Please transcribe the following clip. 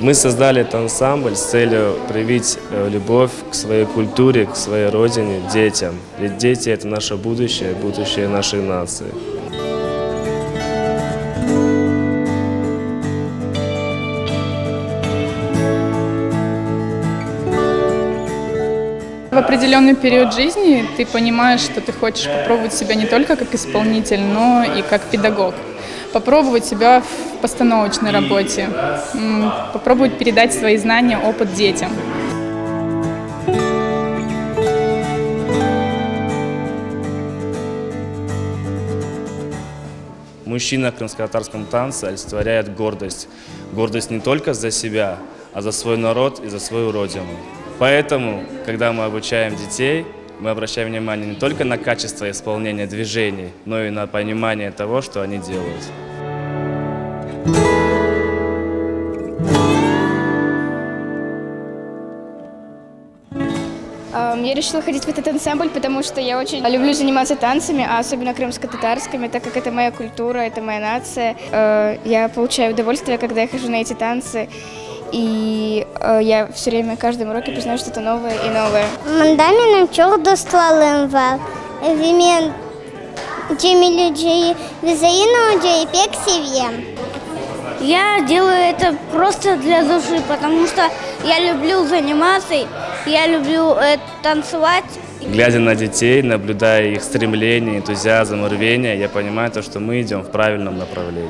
Мы создали этот ансамбль с целью привить любовь к своей культуре, к своей родине, детям. Ведь дети – это наше будущее, будущее нашей нации. В определенный период жизни ты понимаешь, что ты хочешь попробовать себя не только как исполнитель, но и как педагог. Попробовать себя в постановочной работе, попробовать передать свои знания, опыт детям. Мужчина в крымско-татарском танце олицетворяет гордость. Гордость не только за себя, а за свой народ и за свою родину. Поэтому, когда мы обучаем детей, мы обращаем внимание не только на качество исполнения движений, но и на понимание того, что они делают. Я решила ходить в этот ансамбль, потому что я очень люблю заниматься танцами, а особенно крымско-татарскими, так как это моя культура, это моя нация. Я получаю удовольствие, когда я хожу на эти танцы, и я все время, каждом уроке познаю что-то новое и новое. Мандаменом çok dostlarım var. Evimin cemileceği Визаину и пек seviyem. Я делаю это просто для души, потому что я люблю заниматься, я люблю танцевать. Глядя на детей, наблюдая их стремление, энтузиазм, рвение, я понимаю, что мы идем в правильном направлении.